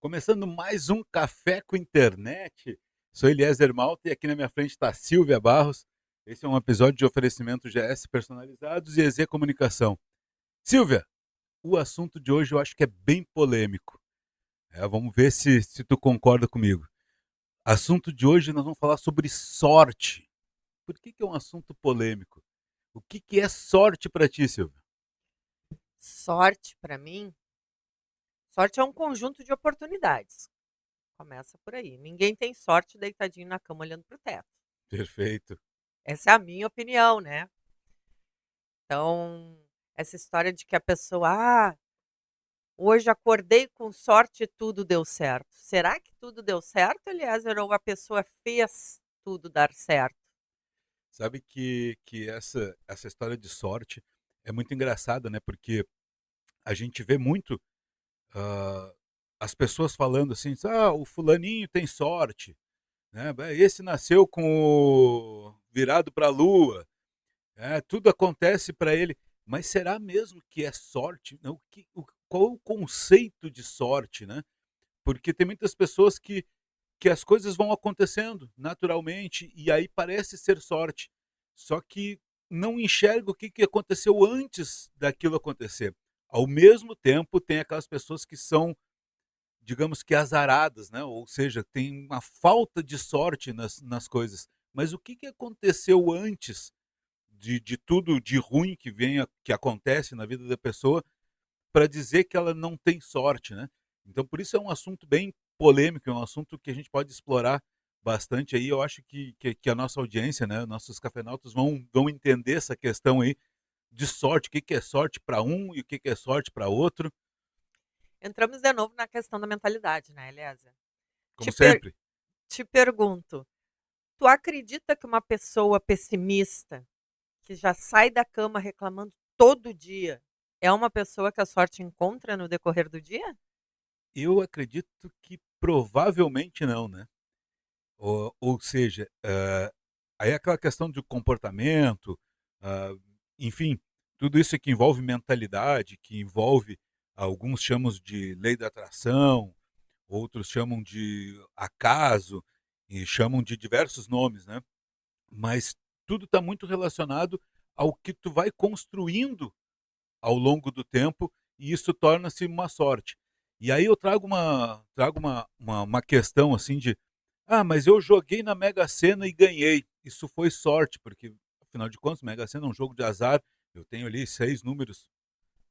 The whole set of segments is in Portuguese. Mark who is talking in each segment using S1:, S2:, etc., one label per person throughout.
S1: Começando mais um Café com Internet. Sou Eliezer Malta e aqui na minha frente está Silvia Barros. Esse é um episódio de oferecimento GS Personalizados e EZ Comunicação. Silvia, o assunto de hoje eu acho que é bem polêmico. Vamos ver se tu concorda comigo. Assunto de hoje nós vamos falar sobre sorte. Por que é um assunto polêmico? O que é sorte para ti, Silvia?
S2: Sorte para mim, sorte é um conjunto de oportunidades. Começa por aí. Ninguém tem sorte deitadinho na cama olhando para o teto.
S1: Perfeito.
S2: Essa é a minha opinião, né? Então, essa história de que a pessoa, hoje acordei com sorte e tudo deu certo. Será que tudo deu certo, Eliezer, ou a pessoa fez tudo dar certo?
S1: Sabe que essa história de sorte é muito engraçada, né? Porque a gente vê muito ah, as pessoas falando assim, o fulaninho tem sorte, né? Esse nasceu com virado para a lua, tudo acontece para ele. Mas será mesmo que é sorte? Não, qual é o conceito de sorte, né? Porque tem muitas pessoas que as coisas vão acontecendo naturalmente e aí parece ser sorte. Só que não enxerga o que aconteceu antes daquilo acontecer. Ao mesmo tempo, tem aquelas pessoas que são, digamos que azaradas, né? Ou seja, tem uma falta de sorte nas coisas. Mas o que aconteceu antes de tudo de ruim que acontece na vida da pessoa para dizer que ela não tem sorte, né? Então, por isso é um assunto bem polêmico, é um assunto que a gente pode explorar bastante aí. Eu acho que a nossa audiência, né, nossos cafenautas vão entender essa questão aí de sorte, o que é sorte para um e o que é sorte para outro,
S2: Entramos de novo na questão da mentalidade, né, Eliezer?
S1: como
S2: Te, per-
S1: sempre.
S2: te pergunto, tu acredita que uma pessoa pessimista que já sai da cama reclamando todo dia, é uma pessoa que a sorte encontra no decorrer do dia?
S1: Eu acredito que provavelmente não, né? Ou seja, aí é aquela questão de comportamento, ah, enfim, tudo isso que envolve mentalidade, que envolve, alguns chamam de lei da atração, outros chamam de acaso, e chamam de diversos nomes, né? Mas tudo está muito relacionado ao que tu vai construindo ao longo do tempo e isso torna-se uma sorte. E aí eu trago uma questão assim de mas eu joguei na Mega Sena e ganhei. Isso foi sorte, porque afinal de contas, Mega Sena é um jogo de azar. Eu tenho ali 6 números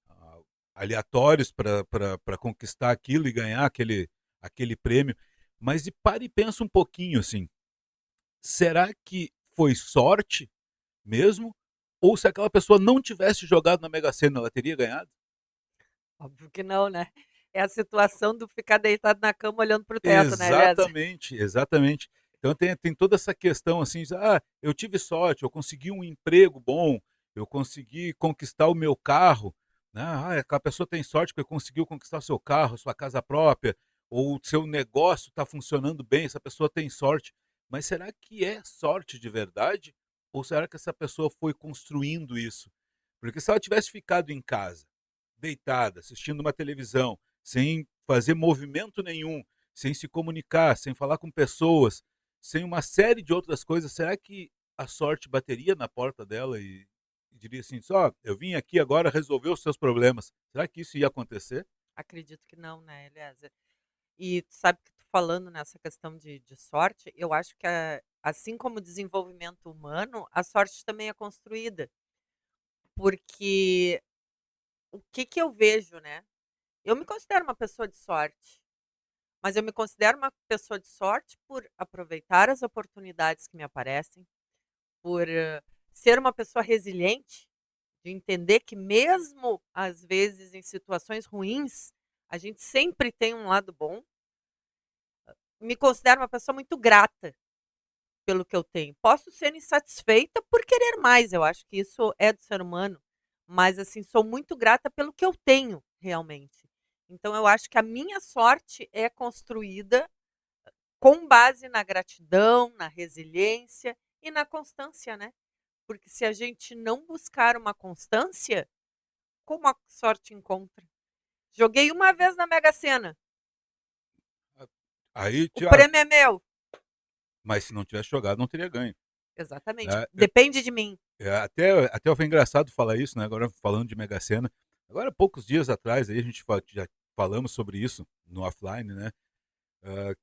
S1: ah, aleatórios para conquistar aquilo e ganhar aquele prêmio. Mas e para e pensa um pouquinho assim, será que foi sorte mesmo? Ou se aquela pessoa não tivesse jogado na Mega Sena, ela teria ganhado?
S2: Óbvio que não, né? É a situação do ficar deitado na cama olhando para o teto, né, Eliezer?
S1: Exatamente, exatamente. Então tem toda essa questão assim, eu tive sorte, eu consegui um emprego bom, eu consegui conquistar o meu carro, né? Aquela pessoa tem sorte porque conseguiu conquistar o seu carro, sua casa própria, ou o seu negócio está funcionando bem, essa pessoa tem sorte. Mas será que é sorte de verdade? Ou será que essa pessoa foi construindo isso? Porque se ela tivesse ficado em casa, deitada, assistindo uma televisão, sem fazer movimento nenhum, sem se comunicar, sem falar com pessoas, sem uma série de outras coisas, será que a sorte bateria na porta dela e diria assim, só, eu vim aqui agora resolver os seus problemas. Será que isso ia acontecer?
S2: Acredito que não, né, Eliezer? E tu sabe que tu falando nessa questão de sorte, eu acho que assim como o desenvolvimento humano, a sorte também é construída. Porque o que que eu vejo, né? Eu me considero uma pessoa de sorte. Mas eu me considero uma pessoa de sorte por aproveitar as oportunidades que me aparecem, por ser uma pessoa resiliente, de entender que mesmo às vezes em situações ruins, a gente sempre tem um lado bom. Me considero uma pessoa muito grata pelo que eu tenho. Posso ser insatisfeita por querer mais, eu acho que isso é do ser humano, mas assim, sou muito grata pelo que eu tenho realmente. Então eu acho que a minha sorte é construída com base na gratidão, na resiliência e na constância, né? Porque se a gente não buscar uma constância, como a sorte encontra? Joguei uma vez na Mega Sena.
S1: Aí,
S2: O prêmio é meu.
S1: mas se não tivesse jogado, não teria ganho.
S2: Exatamente.
S1: Né?
S2: Depende de mim.
S1: Até foi engraçado falar isso, né? Agora falando de Mega Sena. Agora, poucos dias atrás, aí a gente já falamos sobre isso no offline, né?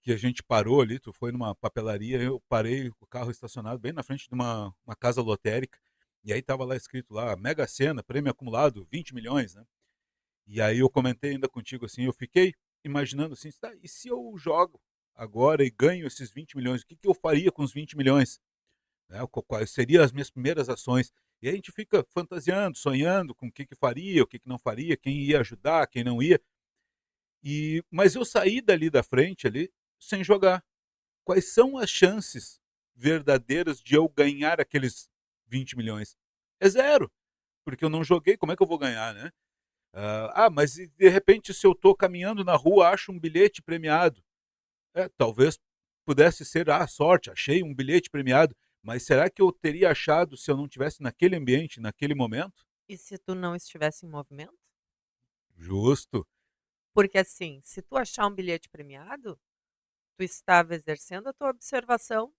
S1: Que a gente parou ali, tu foi numa papelaria, eu parei o carro estacionado bem na frente de uma casa lotérica, e aí tava lá escrito lá, Mega Sena, prêmio acumulado 20 milhões, né? E aí eu comentei ainda contigo assim, eu fiquei imaginando assim, tá, e se eu jogo agora e ganho esses 20 milhões, o que, que eu faria com os 20 milhões? Né? Quais seriam as minhas primeiras ações? E aí a gente fica fantasiando, sonhando com o que, que faria, o que, que não faria, quem ia ajudar, quem não ia. Mas eu saí dali da frente ali sem jogar. Quais são as chances verdadeiras de eu ganhar aqueles 20 milhões? É zero, porque eu não joguei, como é que eu vou ganhar, né? Mas de repente se eu estou caminhando na rua, acho um bilhete premiado. Talvez pudesse ser a sorte, achei um bilhete premiado, mas será que eu teria achado se eu não tivesse naquele ambiente, naquele momento?
S2: E se tu não estivesse em movimento?
S1: Justo.
S2: Porque assim, se tu achar um bilhete premiado, tu estava exercendo a tua observação,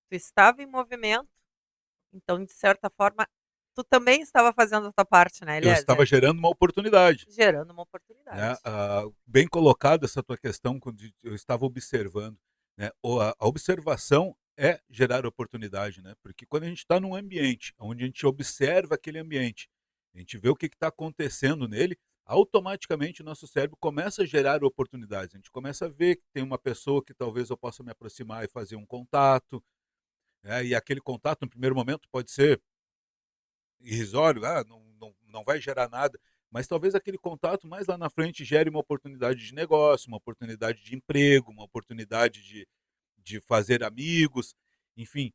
S2: tu estava em movimento, então de certa forma, tu também estava fazendo a tua parte, né,
S1: Eu estava
S2: Eliezer?
S1: gerando uma oportunidade.
S2: Gerando uma
S1: Né?
S2: oportunidade.
S1: Bem colocada essa tua questão quando eu estava observando. Né? A observação é gerar oportunidade, né? Porque quando a gente está num ambiente onde a gente observa aquele ambiente, a gente vê o que está acontecendo nele, automaticamente o nosso cérebro começa a gerar oportunidades. A gente começa a ver que tem uma pessoa que talvez eu possa me aproximar e fazer um contato, né? E aquele contato, no primeiro momento, pode ser irrisório, não vai gerar nada, mas talvez aquele contato mais lá na frente gere uma oportunidade de negócio, uma oportunidade de emprego, uma oportunidade de fazer amigos, enfim,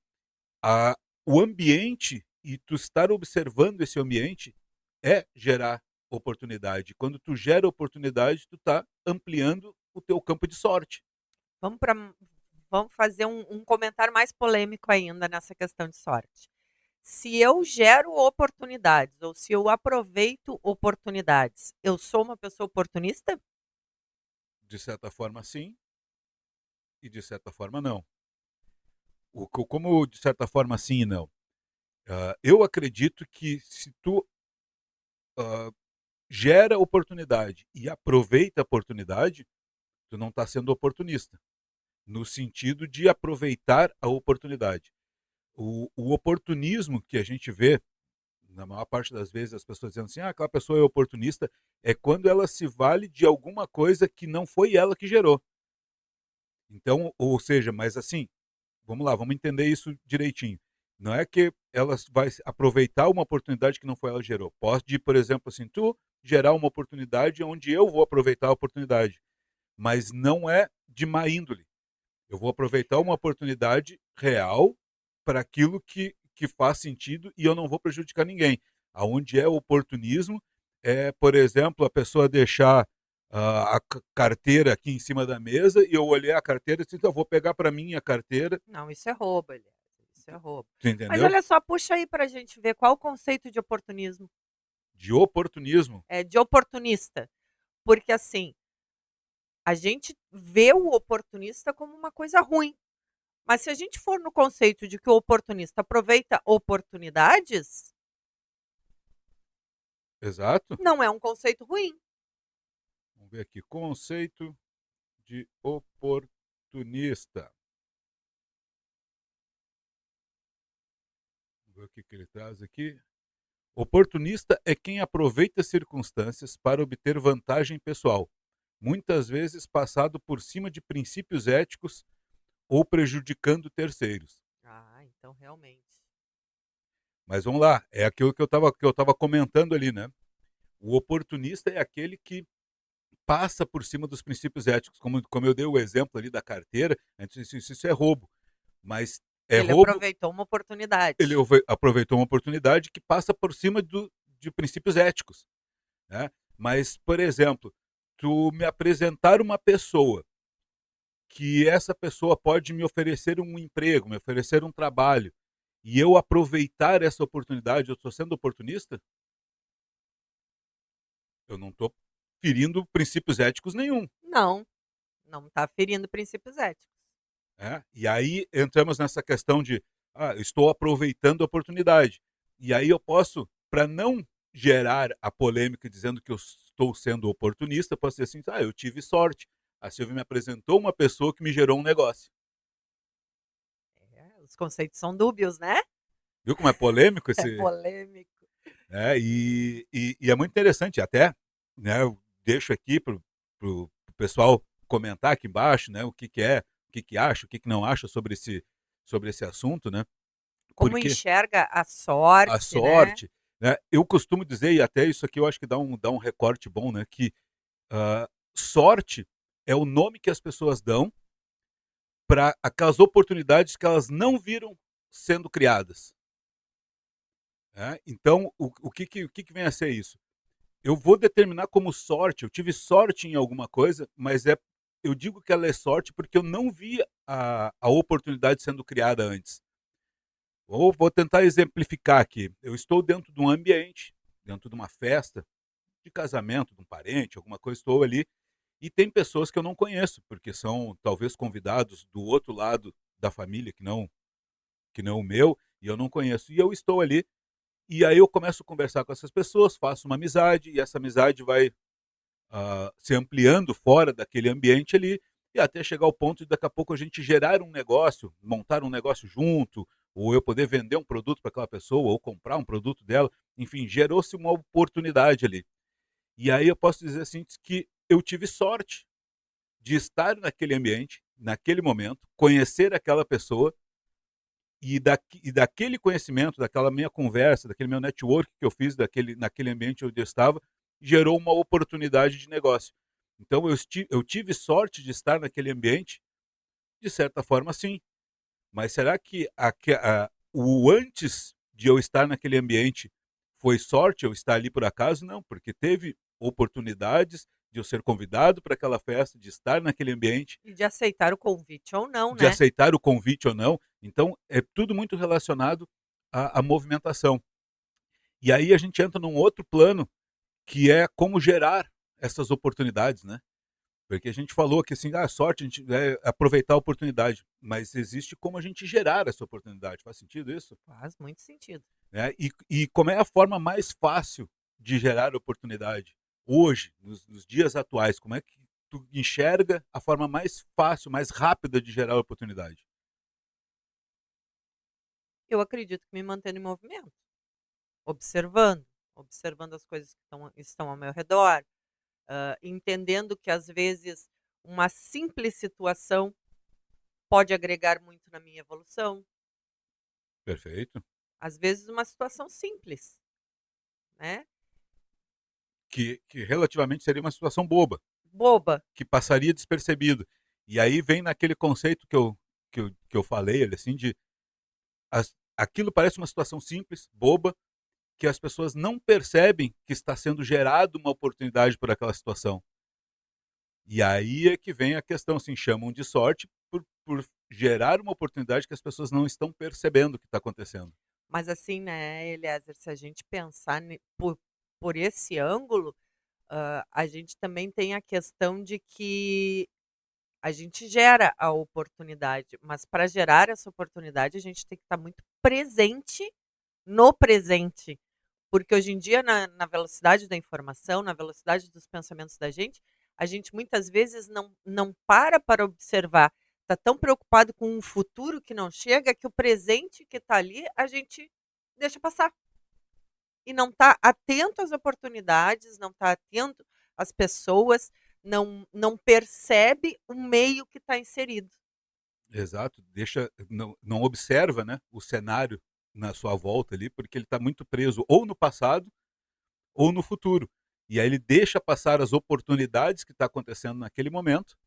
S1: a, o ambiente e tu estar observando esse ambiente é gerar oportunidade. Quando tu gera oportunidade, tu está ampliando o teu campo de sorte.
S2: Vamos para vamos fazer um comentário mais polêmico ainda nessa questão de sorte. Se eu gero oportunidades ou se eu aproveito oportunidades, eu sou uma pessoa oportunista?
S1: De certa forma, sim, e de certa forma, não. Como de certa forma, sim e não. Eu acredito que se tu ah, gera oportunidade e aproveita a oportunidade, tu não está sendo oportunista, no sentido de aproveitar a oportunidade. O oportunismo que a gente vê, na maior parte das vezes, as pessoas dizendo assim, aquela pessoa é oportunista, é quando ela se vale de alguma coisa que não foi ela que gerou. Então, ou seja, mas assim, vamos lá, vamos entender isso direitinho. Não é que ela vai aproveitar uma oportunidade que não foi ela que gerou. Pode, por exemplo, assim, tu gerar uma oportunidade onde eu vou aproveitar a oportunidade, mas não é de má índole. Eu vou aproveitar uma oportunidade real para aquilo que faz sentido e eu não vou prejudicar ninguém. Aonde é oportunismo é, por exemplo, a pessoa deixar a carteira aqui em cima da mesa e eu olhar a carteira e dizer, então, eu vou pegar para mim a carteira.
S2: Não, isso é roubo, Eliezer, isso é roubo.
S1: Tu
S2: Mas
S1: entendeu?
S2: olha só, puxa aí para a gente ver qual o conceito de oportunismo.
S1: De oportunismo.
S2: É, de oportunista. Porque assim, a gente vê o oportunista como uma coisa ruim. Mas se a gente for no conceito de que o oportunista aproveita oportunidades,
S1: Exato.
S2: não é um conceito ruim.
S1: Vamos ver aqui. Conceito de oportunista. Vamos ver o que, que ele traz aqui. Oportunista é quem aproveita circunstâncias para obter vantagem pessoal, muitas vezes passado por cima de princípios éticos ou prejudicando terceiros.
S2: Ah, então realmente.
S1: Mas vamos lá, é aquilo que eu estava comentando ali, né? O oportunista é aquele que passa por cima dos princípios éticos, como eu dei o exemplo ali da carteira, a gente disse, isso é roubo, mas é
S2: Ele
S1: roubo,
S2: aproveitou uma
S1: ele
S2: oportunidade.
S1: aproveitou uma oportunidade que passa por cima de princípios éticos. Né? Mas, por exemplo, tu me apresentar uma pessoa que essa pessoa pode me oferecer um emprego, me oferecer um trabalho, e eu aproveitar essa oportunidade, eu estou sendo oportunista? Eu não estou ferindo princípios éticos nenhum.
S2: Não, Não está ferindo princípios éticos.
S1: E aí entramos nessa questão de, eu estou aproveitando a oportunidade. E aí eu posso, para não gerar a polêmica dizendo que eu estou sendo oportunista, posso dizer assim, eu tive sorte. A Silvia me apresentou uma pessoa que me gerou um negócio.
S2: Os conceitos são dúbios, né?
S1: Viu como é polêmico
S2: É
S1: esse...
S2: polêmico.
S1: E é muito interessante até, né, eu deixo aqui para o pessoal comentar aqui embaixo, né, o que, que é, o que acha, o que, que não acha sobre esse assunto, né?
S2: Como
S1: Porque
S2: enxerga a
S1: a
S2: sorte, né?
S1: sorte, né, eu costumo dizer, e até isso aqui eu acho que dá um recorte bom, né, que sorte é o nome que as pessoas dão para aquelas oportunidades que elas não viram sendo criadas. Né? Então, o que vem a ser isso? Eu vou determinar como sorte. Eu tive sorte em alguma coisa, mas eu digo que ela é sorte porque eu não vi a oportunidade sendo criada antes. Ou vou tentar exemplificar aqui. Eu estou dentro de um ambiente, dentro de uma festa, de casamento, de um parente, alguma coisa, estou ali, e tem pessoas que eu não conheço, porque são talvez convidados do outro lado da família, que não o meu, e eu não conheço. E eu estou ali, e aí eu começo a conversar com essas pessoas, faço uma amizade, e essa amizade vai se ampliando fora daquele ambiente ali, e até chegar ao ponto de daqui a pouco a gente gerar um negócio, montar um negócio junto, ou eu poder vender um produto para aquela pessoa, ou comprar um produto dela, enfim, gerou-se uma oportunidade ali. E aí eu posso dizer assim que eu tive sorte de estar naquele ambiente, naquele momento, conhecer aquela pessoa e daquele conhecimento, daquela minha conversa, daquele meu network que eu fiz naquele ambiente onde eu estava, gerou uma oportunidade de negócio. Então eu tive sorte de estar naquele ambiente, de certa forma sim, mas será que o antes de eu estar naquele ambiente foi sorte eu estar ali por acaso? Não, porque teve oportunidades de eu ser convidado para aquela festa, de estar naquele ambiente,
S2: E de aceitar o convite ou não,
S1: de
S2: né?
S1: aceitar o convite ou não. Então, é tudo muito relacionado à movimentação. E aí a gente entra num outro plano, que é como gerar essas oportunidades, né? Porque a gente falou que assim, a sorte, a gente é aproveitar a oportunidade, mas existe como a gente gerar essa oportunidade. Faz sentido isso?
S2: Faz muito sentido.
S1: Né? E como é a forma mais fácil de gerar oportunidade hoje, nos dias atuais? Como é que tu enxerga a forma mais fácil, mais rápida de gerar oportunidade?
S2: Eu acredito que me mantendo em movimento, observando, observando as coisas que estão ao meu redor, entendendo que às vezes uma simples situação pode agregar muito na minha evolução.
S1: Perfeito.
S2: Às vezes uma situação simples, né?
S1: Que relativamente seria uma situação boba,
S2: Boba.
S1: que passaria despercebido. E aí vem naquele conceito que eu falei, assim, de aquilo parece uma situação simples, boba, que as pessoas não percebem que está sendo gerada uma oportunidade por aquela situação. E aí é que vem a questão, assim, chamam de sorte por gerar uma oportunidade que as pessoas não estão percebendo que está acontecendo.
S2: Mas assim, né, Eliezer, se a gente pensar por esse ângulo, a gente também tem a questão de que a gente gera a oportunidade, mas para gerar essa oportunidade a gente tem que estar muito presente no presente. Porque hoje em dia, na velocidade da informação, na velocidade dos pensamentos da gente, a gente muitas vezes não para observar. Está tão preocupado com um futuro que não chega que o presente que está ali a gente deixa passar. E não está atento às oportunidades, não está atento às pessoas, não percebe o meio que está inserido.
S1: Exato, deixa, não observa, né, o cenário na sua volta ali, porque ele está muito preso ou no passado ou no futuro. E aí ele deixa passar as oportunidades que está acontecendo naquele momento,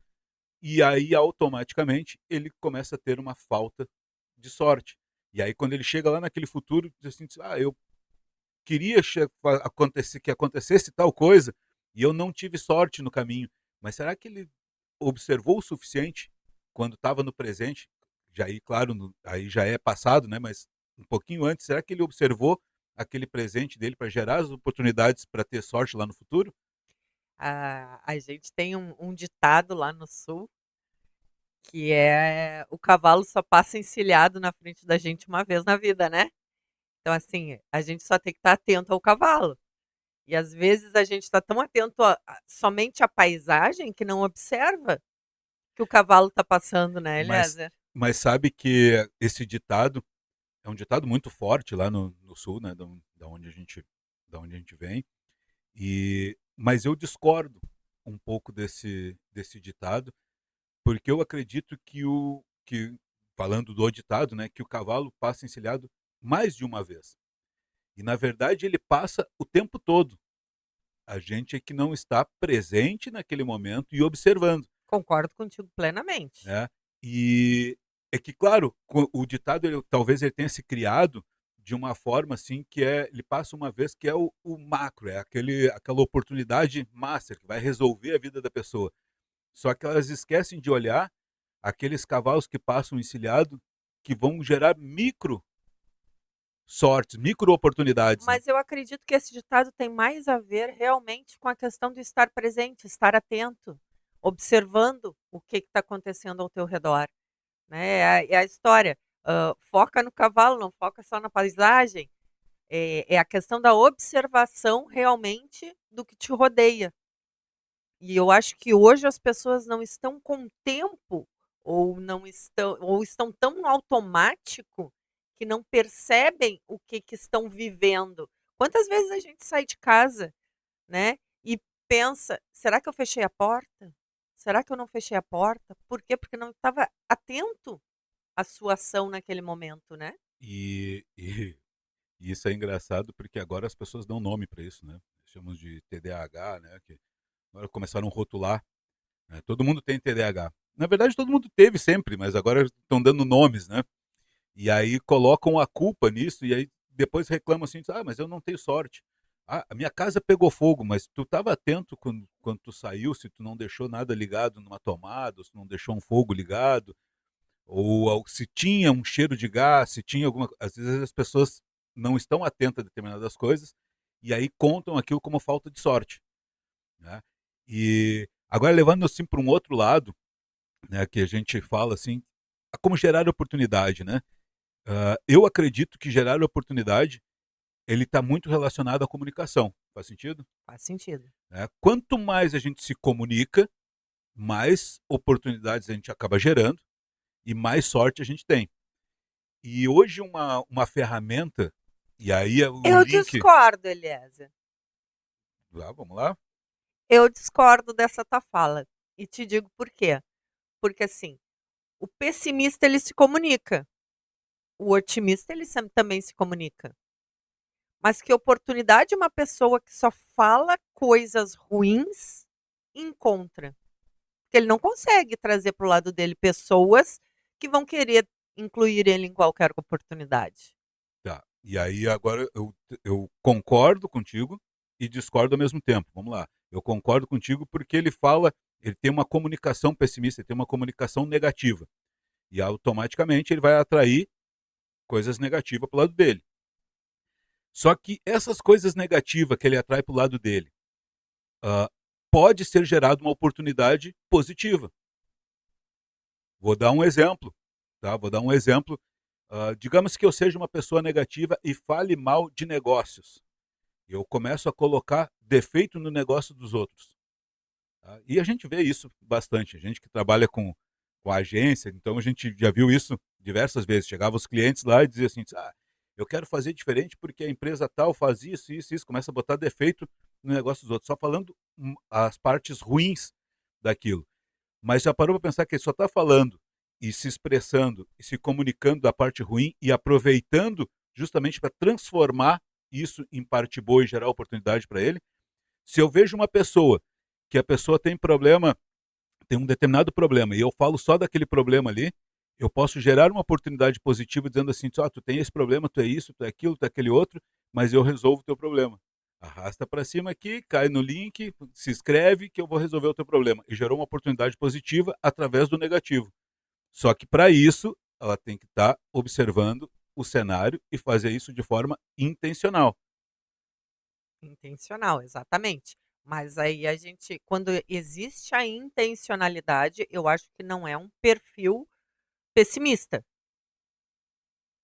S1: e aí automaticamente ele começa a ter uma falta de sorte. E aí quando ele chega lá naquele futuro, diz assim, eu queria que acontecesse tal coisa e eu não tive sorte no caminho. Mas será que ele observou o suficiente quando estava no presente? Já aí, claro, aí já é passado, né? Mas um pouquinho antes, será que ele observou aquele presente dele para gerar as oportunidades para ter sorte lá no futuro?
S2: A gente tem um ditado lá no sul que é o cavalo só passa encilhado na frente da gente uma vez na vida, né? Então, assim, a gente só tem que estar atento ao cavalo. E às vezes a gente está tão atento somente à paisagem que não observa que o cavalo está passando, né,
S1: Mas,
S2: Eliezer?
S1: mas sabe que esse ditado é um ditado muito forte lá no sul, né, da onde a gente vem. Mas eu discordo um pouco desse ditado, porque eu acredito falando do ditado, né, que o cavalo passa encilhado mais de uma vez. E na verdade ele passa o tempo todo. A gente é que não está presente naquele momento e observando,
S2: Concordo contigo plenamente.
S1: né? E é que, claro, o ditado talvez ele tenha se criado de uma forma assim ele passa uma vez que é o macro, é aquela oportunidade master que vai resolver a vida da pessoa. Só que elas esquecem de olhar aqueles cavalos que passam encilhado que vão gerar micro sortes, micro oportunidades, né?
S2: Mas eu acredito que esse ditado tem mais a ver realmente com a questão do estar presente, estar atento, observando o que está acontecendo ao teu redor, né? É a história, foca no cavalo, não foca só na paisagem, é a questão da observação realmente do que te rodeia. E eu acho que hoje as pessoas não estão com tempo ou estão tão no automático que não percebem o que estão vivendo. Quantas vezes a gente sai de casa, né, e pensa: "Será que eu fechei a porta? Será que eu não fechei a porta?". Por quê? Porque não estava atento à sua ação naquele momento, né.
S1: E isso é engraçado porque agora as pessoas dão nome para isso, né? Chamamos de TDAH, né? Que agora começaram a rotular, né? Todo mundo tem TDAH. Na verdade, todo mundo teve sempre, mas agora estão dando nomes, né? E aí colocam a culpa nisso e aí depois reclamam assim, ah, mas eu não tenho sorte. Ah, a minha casa pegou fogo, mas tu estava atento quando tu saiu, se tu não deixou nada ligado numa tomada, ou se não deixou um fogo ligado, ou se tinha um cheiro de gás, se tinha alguma. Às vezes as pessoas não estão atentas a determinadas coisas e aí contam aquilo como falta de sorte, né? E agora levando assim para um outro lado, né, que a gente fala assim, como gerar oportunidade, né? Eu acredito que gerar oportunidade ele está muito relacionado à comunicação. Faz sentido?
S2: Faz sentido.
S1: Quanto mais a gente se comunica, mais oportunidades a gente acaba gerando e mais sorte a gente tem. E hoje uma ferramenta, e aí o
S2: Eu
S1: link.
S2: discordo, Eliezer.
S1: Vamos lá?
S2: Eu discordo dessa tua fala, e te digo por quê. Porque, assim, o pessimista ele se comunica, o otimista ele também se comunica. Mas que oportunidade uma pessoa que só fala coisas ruins encontra? Porque ele não consegue trazer para o lado dele pessoas que vão querer incluir ele em qualquer oportunidade.
S1: Tá. E aí agora eu concordo contigo e discordo ao mesmo tempo. Vamos lá. Eu concordo contigo porque ele tem uma comunicação pessimista, ele tem uma comunicação negativa. E automaticamente ele vai atrair coisas negativas para o lado dele. Só que essas coisas negativas que ele atrai para o lado dele, ah, pode ser gerada uma oportunidade positiva. Vou dar um exemplo, tá? Vou dar um exemplo. Digamos que eu seja uma pessoa negativa e fale mal de negócios. Eu começo a colocar defeito no negócio dos outros. Tá? E a gente vê isso bastante. A gente que trabalha com a agência, então a gente já viu isso diversas vezes. Chegava os clientes lá e dizia assim, eu quero fazer diferente porque a empresa tal faz isso, isso, isso. Começa a botar defeito no negócio dos outros, só falando as partes ruins daquilo. Mas já parou para pensar que ele só está falando e se expressando e se comunicando da parte ruim e aproveitando justamente para transformar isso em parte boa e gerar oportunidade para ele? Se eu vejo uma pessoa que a pessoa tem problema, tem um determinado problema, e eu falo só daquele problema ali, eu posso gerar uma oportunidade positiva dizendo assim, tu tem esse problema, tu é isso, tu é aquilo, tu é aquele outro, mas eu resolvo o teu problema. Arrasta para cima aqui, cai no link, se inscreve que eu vou resolver o teu problema. E gerou uma oportunidade positiva através do negativo. Só que para isso, ela tem que estar observando o cenário e fazer isso de forma intencional.
S2: Intencional, exatamente. Mas aí a gente, quando existe a intencionalidade, eu acho que não é um perfil pessimista.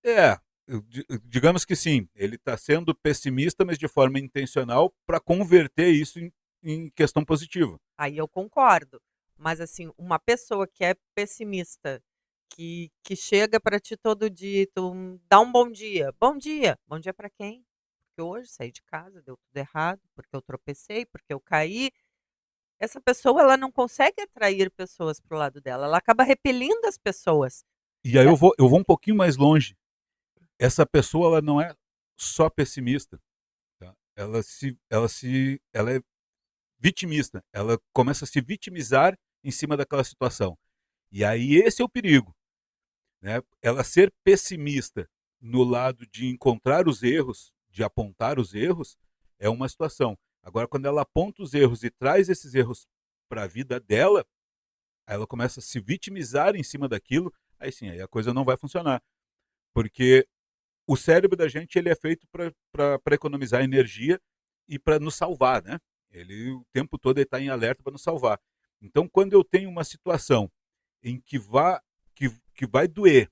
S1: É, digamos que sim, ele está sendo pessimista, mas de forma intencional para converter isso em questão positiva.
S2: Aí eu concordo. Mas assim, uma pessoa que é pessimista, que chega para ti todo dia, e tu dá um bom dia. Bom dia. Bom dia para quem? Porque hoje saí de casa, deu tudo errado, porque eu tropecei, porque eu caí. Essa pessoa, ela não consegue atrair pessoas para o lado dela. Ela acaba repelindo as pessoas.
S1: E aí
S2: É,
S1: eu vou um pouquinho mais longe. Essa pessoa ela não é só pessimista, tá? Ela é vitimista. Ela começa a se vitimizar em cima daquela situação. E aí esse é o perigo, né? Ela ser pessimista no lado de encontrar os erros, de apontar os erros, é uma situação. Agora, quando ela aponta os erros e traz esses erros para a vida dela, aí ela começa a se vitimizar em cima daquilo, aí sim, aí a coisa não vai funcionar. Porque o cérebro da gente ele é feito para economizar energia e para nos salvar, né? Ele o tempo todo está em alerta para nos salvar. Então, quando eu tenho uma situação em que vai doer,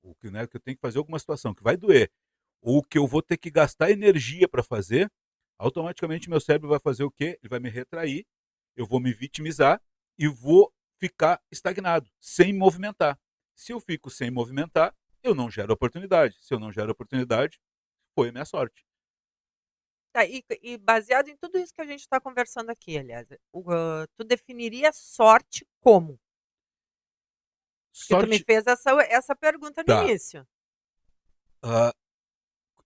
S1: ou que, né, que eu tenho que fazer alguma situação que vai doer, ou que eu vou ter que gastar energia para fazer, automaticamente meu cérebro vai fazer o quê? Ele vai me retrair, eu vou me vitimizar e vou ficar estagnado, sem movimentar. Se eu fico sem movimentar, eu não gero oportunidade. Se eu não gero oportunidade, foi a minha sorte.
S2: tá, e baseado em tudo isso que a gente está conversando aqui, aliás, tu definiria sorte como? Porque tu me
S1: Sorte,
S2: fez essa pergunta no
S1: tá.
S2: início.
S1: Uh,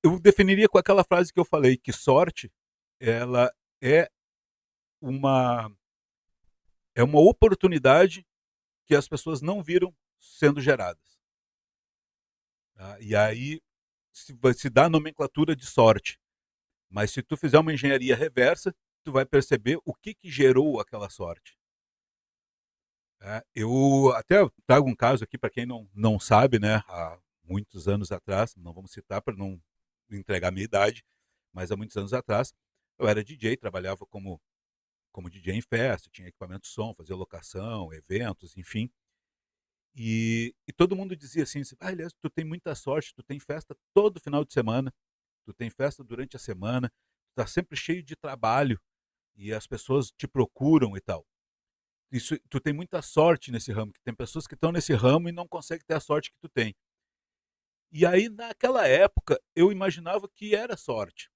S1: eu definiria com aquela frase que eu falei, que sorte, ela é uma, é uma oportunidade que as pessoas não viram sendo geradas. Tá? E aí se dá a nomenclatura de sorte. Mas se tu fizer uma engenharia reversa, tu vai perceber o que gerou aquela sorte. Eu até trago um caso aqui para quem não sabe, né? Há muitos anos atrás, não vamos citar para não entregar a minha idade, mas há muitos anos atrás eu era DJ, trabalhava como DJ em festa, tinha equipamento de som, fazia locação, eventos, enfim. E todo mundo dizia assim, aliás, tu tem muita sorte, tu tem festa todo final de semana, tu tem festa durante a semana, tu tá sempre cheio de trabalho e as pessoas te procuram e tal. Isso, tu tem muita sorte nesse ramo, que tem pessoas que estão nesse ramo e não conseguem ter a sorte que tu tem. E aí, naquela época, eu imaginava que era sorte.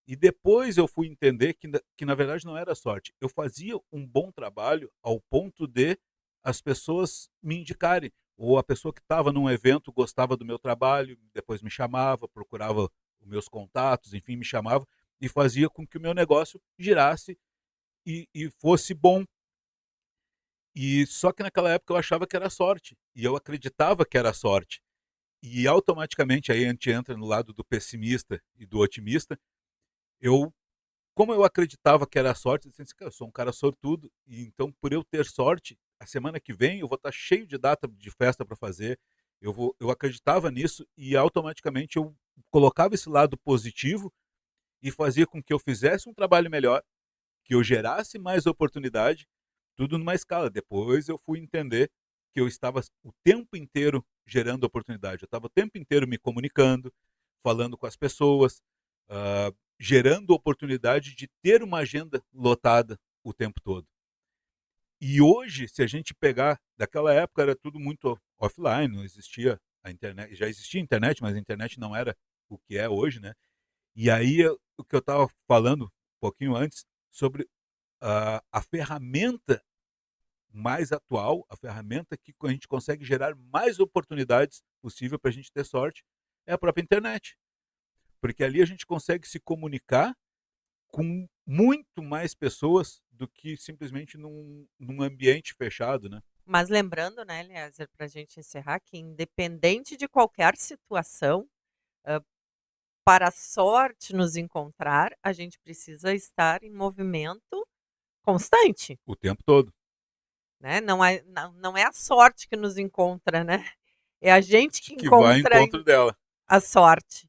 S1: E depois eu fui entender que na verdade não era sorte. Eu fazia um bom trabalho ao ponto de as pessoas me indicarem. Ou a pessoa que estava num evento gostava do meu trabalho, depois me chamava, procurava os meus contatos, enfim, me chamava e fazia com que o meu negócio girasse e fosse bom. E só que naquela época eu achava que era sorte. E eu acreditava que era sorte. E automaticamente aí a gente entra no lado do pessimista e do otimista. Eu como eu acreditava que era sorte, eu disse assim, eu sou um cara sortudo, e então por eu ter sorte, a semana que vem eu vou estar cheio de data de festa para fazer. Eu acreditava nisso e automaticamente eu colocava esse lado positivo e fazia com que eu fizesse um trabalho melhor, que eu gerasse mais oportunidade, tudo numa escala. Depois eu fui entender que eu estava o tempo inteiro gerando oportunidade. Eu estava o tempo inteiro me comunicando, falando com as pessoas, gerando oportunidade de ter uma agenda lotada o tempo todo. E hoje, se a gente pegar, daquela época era tudo muito offline, não existia a internet, já existia a internet, mas a internet não era o que é hoje, né? E aí o que eu estava falando um pouquinho antes sobre a ferramenta mais atual, a ferramenta que a gente consegue gerar mais oportunidades possível para a gente ter sorte, é a própria internet. Porque ali a gente consegue se comunicar com muito mais pessoas do que simplesmente num ambiente fechado, né?
S2: Mas lembrando, né, Eliezer, para a gente encerrar, que independente de qualquer situação, para a sorte nos encontrar, a gente precisa estar em movimento constante,
S1: O tempo todo.
S2: né? Não é a sorte que nos encontra, né? É a gente que
S1: Que vai ao
S2: encontra
S1: encontro dela.
S2: a sorte.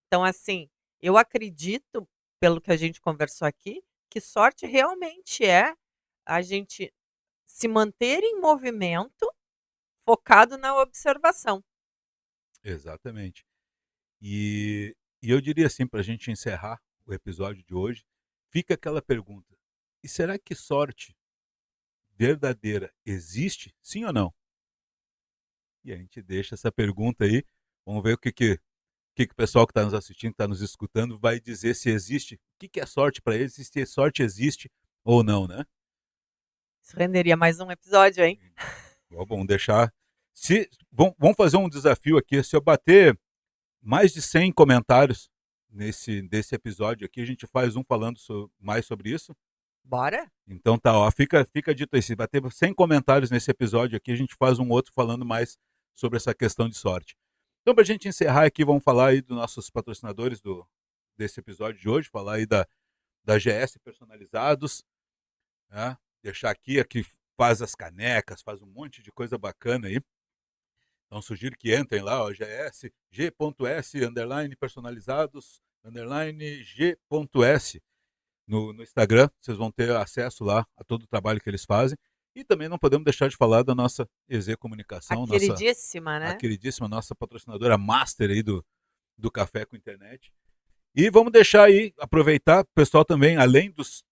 S2: Então, assim, eu acredito, pelo que a gente conversou aqui, que sorte realmente é a gente se manter em movimento, focado na observação.
S1: Exatamente. E eu diria assim, para a gente encerrar o episódio de hoje, fica aquela pergunta: e será que sorte verdadeira existe? Sim ou não? E a gente deixa essa pergunta aí. Vamos ver o que o pessoal que está nos assistindo, está nos escutando, vai dizer se existe. O que é sorte para eles, e se sorte existe ou não, né?
S2: Isso renderia mais um episódio, hein?
S1: Vamos deixar. Vamos fazer um desafio aqui. Se eu bater mais de 100 comentários desse episódio aqui, a gente faz um falando mais sobre isso.
S2: Bora?
S1: Então tá, ó, fica dito aí, se bater 100 comentários nesse episódio aqui, a gente faz um outro falando mais sobre essa questão de sorte. Então, para a gente encerrar aqui, vamos falar aí dos nossos patrocinadores desse episódio de hoje, falar aí da GS Personalizados, né? Deixar aqui faz as canecas, faz um monte de coisa bacana aí. Então, sugiro que entrem lá, ó, GS, G.S, underline personalizados, underline G.S. No Instagram, vocês vão ter acesso lá a todo o trabalho que eles fazem. E também não podemos deixar de falar da nossa EZ
S2: A
S1: Comunicação,
S2: queridíssima,
S1: a
S2: né?
S1: queridíssima nossa patrocinadora master aí do Café com Internet. E vamos deixar aí, aproveitar, o pessoal também, além dos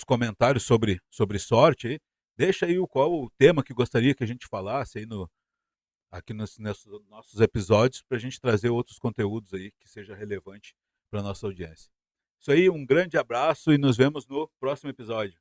S1: comentários sobre sorte, aí, deixa aí qual o tema que gostaria que a gente falasse aí aqui nesses nossos episódios, para a gente trazer outros conteúdos aí que seja relevante para a nossa audiência. Isso aí, um grande abraço e nos vemos no próximo episódio.